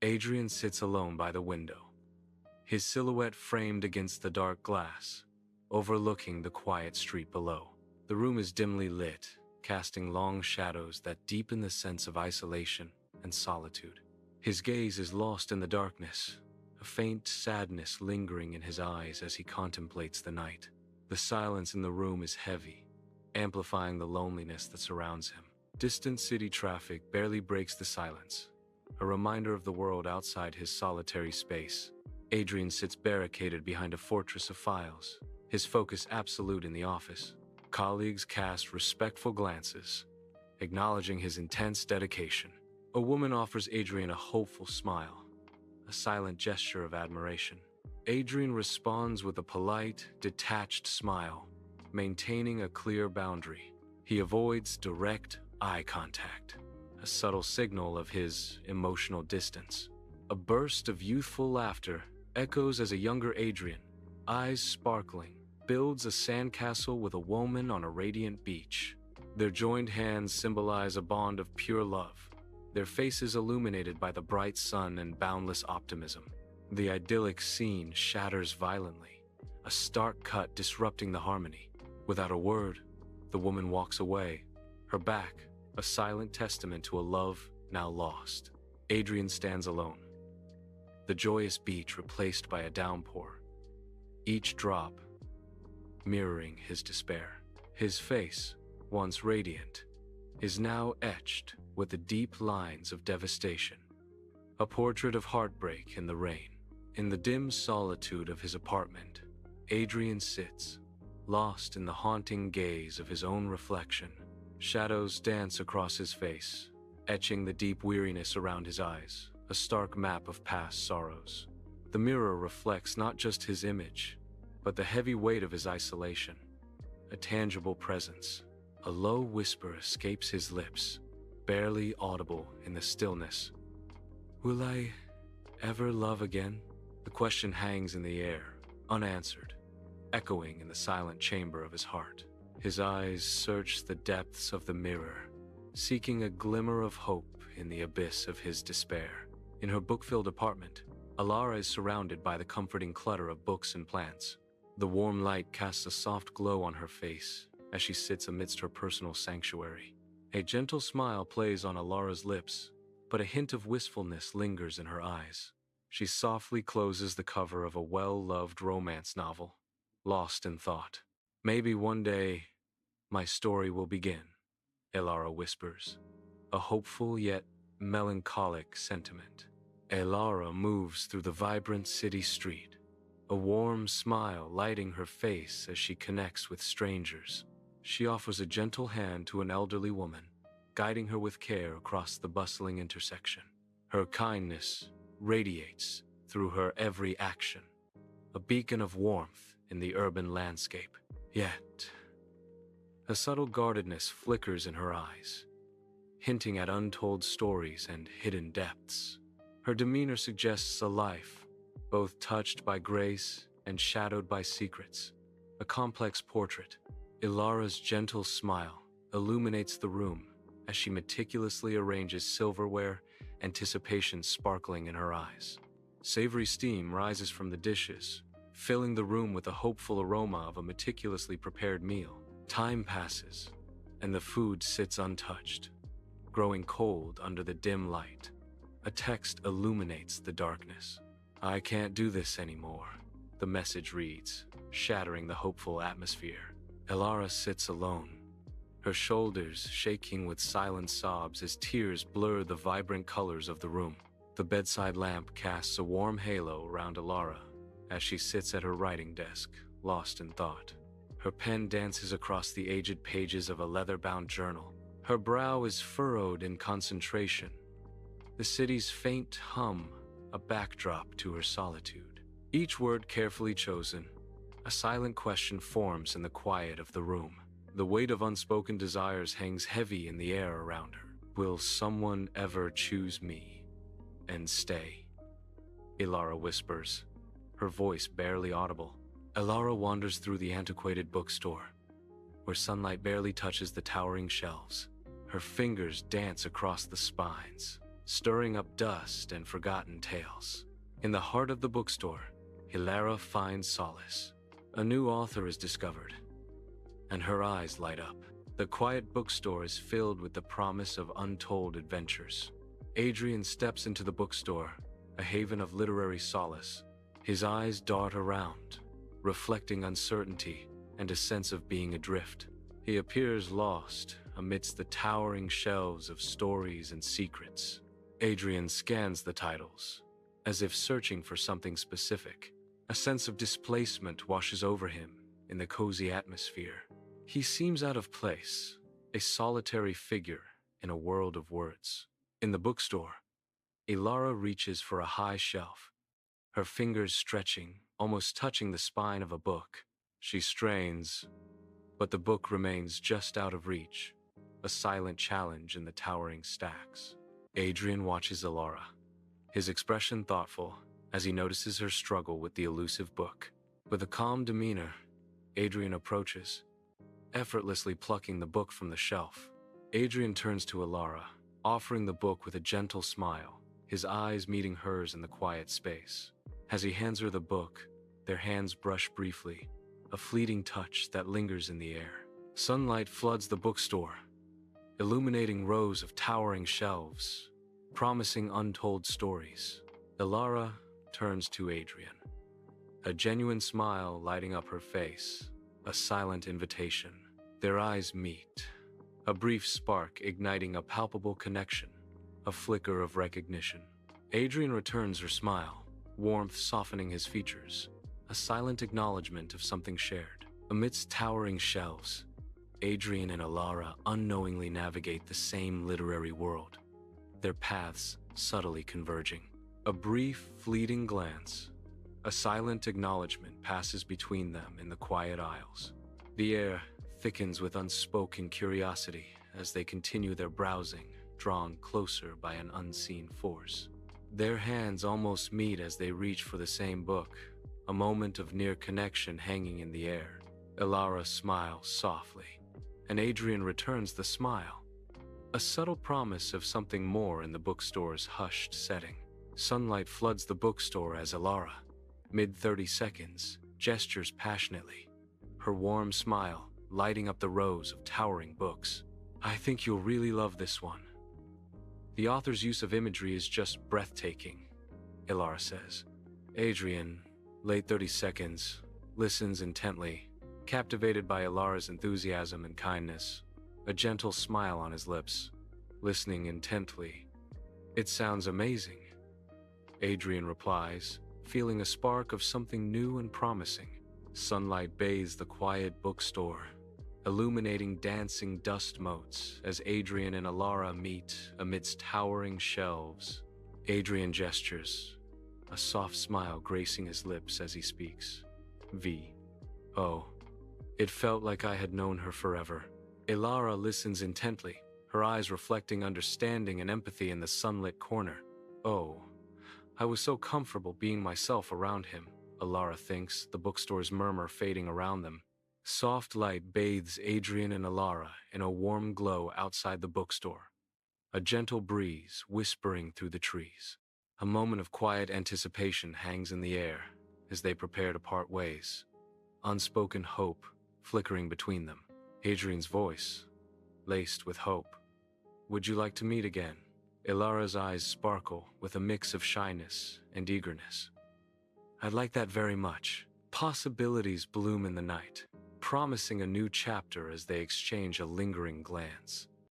Adrian sits alone by the window, his silhouette framed against the dark glass, overlooking the quiet street below. The room is dimly lit, casting long shadows that deepen the sense of isolation and solitude. His gaze is lost in the darkness, a faint sadness lingering in his eyes as he contemplates the night. The silence in the room is heavy, amplifying the loneliness that surrounds him. Distant city traffic barely breaks the silence, a reminder of the world outside his solitary space. Adrian sits barricaded behind a fortress of files, his focus absolute in the office. Colleagues cast respectful glances, acknowledging his intense dedication. A woman offers Adrian a hopeful smile, a silent gesture of admiration. Adrian responds with a polite, detached smile, maintaining a clear boundary. He avoids direct eye contact, a subtle signal of his emotional distance. A burst of youthful laughter echoes as a younger Adrian, eyes sparkling, builds a sandcastle with a woman on a radiant beach. Their joined hands symbolize a bond of pure love, their faces illuminated by the bright sun and boundless optimism. The idyllic scene shatters violently, a stark cut disrupting the harmony. Without a word, the woman walks away, her back a silent testament to a love now lost. Adrian stands alone, the joyous beach replaced by a downpour, each drop mirroring his despair. His face, once radiant, is now etched with the deep lines of devastation, a portrait of heartbreak in the rain. In the dim solitude of his apartment, Adrian sits, lost in the haunting gaze of his own reflection. Shadows dance across his face, etching the deep weariness around his eyes, a stark map of past sorrows. The mirror reflects not just his image, but the heavy weight of his isolation, a tangible presence. A low whisper escapes his lips, barely audible in the stillness. Will I ever love again? The question hangs in the air, unanswered, echoing in the silent chamber of his heart. His eyes search the depths of the mirror, seeking a glimmer of hope in the abyss of his despair. In her book-filled apartment, Elara is surrounded by the comforting clutter of books and plants. The warm light casts a soft glow on her face as she sits amidst her personal sanctuary. A gentle smile plays on Elara's lips, but a hint of wistfulness lingers in her eyes. She softly closes the cover of a well-loved romance novel, lost in thought. Maybe one day, my story will begin, Elara whispers, a hopeful yet melancholic sentiment. Elara moves through the vibrant city street, a warm smile lighting her face as she connects with strangers. She offers a gentle hand to an elderly woman, guiding her with care across the bustling intersection. Her kindness radiates through her every action, a beacon of warmth in the urban landscape. Yet, a subtle guardedness flickers in her eyes, hinting at untold stories and hidden depths. Her demeanor suggests a life both touched by grace and shadowed by secrets. A complex portrait, Elara's gentle smile illuminates the room as she meticulously arranges silverware, anticipation sparkling in her eyes. Savory steam rises from the dishes, filling the room with the hopeful aroma of a meticulously prepared meal. Time passes, and the food sits untouched, growing cold under the dim light. A text illuminates the darkness. I can't do this anymore, the message reads, shattering the hopeful atmosphere. Elara sits alone, her shoulders shaking with silent sobs as tears blur the vibrant colors of the room. The bedside lamp casts a warm halo around Elara as she sits at her writing desk, lost in thought. Her pen dances across the aged pages of a leather-bound journal. Her brow is furrowed in concentration, the city's faint hum a backdrop to her solitude. Each word carefully chosen, a silent question forms in the quiet of the room. The weight of unspoken desires hangs heavy in the air around her. Will someone ever choose me and stay? Elara whispers, her voice barely audible. Elara wanders through the antiquated bookstore, where sunlight barely touches the towering shelves. Her fingers dance across the spines, stirring up dust and forgotten tales. In the heart of the bookstore, Elara finds solace. A new author is discovered, and her eyes light up. The quiet bookstore is filled with the promise of untold adventures. Adrian steps into the bookstore, a haven of literary solace. His eyes dart around, reflecting uncertainty and a sense of being adrift. He appears lost amidst the towering shelves of stories and secrets. Adrian scans the titles, as if searching for something specific. A sense of displacement washes over him in the cozy atmosphere. He seems out of place, a solitary figure in a world of words. In the bookstore, Elara reaches for a high shelf, her fingers stretching, almost touching the spine of a book. She strains, but the book remains just out of reach, a silent challenge in the towering stacks. Adrian watches Elara, his expression thoughtful as he notices her struggle with the elusive book. With a calm demeanor, Adrian approaches, effortlessly plucking the book from the shelf. Adrian turns to Elara, offering the book with a gentle smile, his eyes meeting hers in the quiet space. As he hands her the book, their hands brush briefly, a fleeting touch that lingers in the air. Sunlight floods the bookstore, illuminating rows of towering shelves, promising untold stories. Elara turns to Adrian, a genuine smile lighting up her face, a silent invitation. Their eyes meet, a brief spark igniting a palpable connection, a flicker of recognition. Adrian returns her smile, warmth softening his features, a silent acknowledgement of something shared. Amidst towering shelves, Adrian and Elara unknowingly navigate the same literary world, their paths subtly converging. A brief, fleeting glance, a silent acknowledgement passes between them in the quiet aisles. The air thickens with unspoken curiosity as they continue their browsing, drawn closer by an unseen force. Their hands almost meet as they reach for the same book, a moment of near connection hanging in the air. Elara smiles softly, and Adrian returns the smile, a subtle promise of something more in the bookstore's hushed setting. Sunlight floods the bookstore as Elara, mid-30 seconds, gestures passionately, her warm smile lighting up the rows of towering books. I think you'll really love this one. The author's use of imagery is just breathtaking, Elara says. Adrian, late 30 seconds, listens intently, captivated by Elara's enthusiasm and kindness, a gentle smile on his lips, listening intently. It sounds amazing, Adrian replies, feeling a spark of something new and promising. Sunlight bathes the quiet bookstore, illuminating dancing dust motes as Adrian and Elara meet amidst towering shelves. Adrian gestures, a soft smile gracing his lips as he speaks. Oh, it felt like I had known her forever. Elara listens intently, her eyes reflecting understanding and empathy in the sunlit corner. Oh, I was so comfortable being myself around him, Elara thinks, the bookstore's murmur fading around them. Soft light bathes Adrian and Elara in a warm glow outside the bookstore, a gentle breeze whispering through the trees. A moment of quiet anticipation hangs in the air as they prepare to part ways, unspoken hope flickering between them. Adrian's voice, laced with hope. Would you like to meet again? Elara's eyes sparkle with a mix of shyness and eagerness. I'd like that very much. Possibilities bloom in the night, promising a new chapter as they exchange a lingering glance.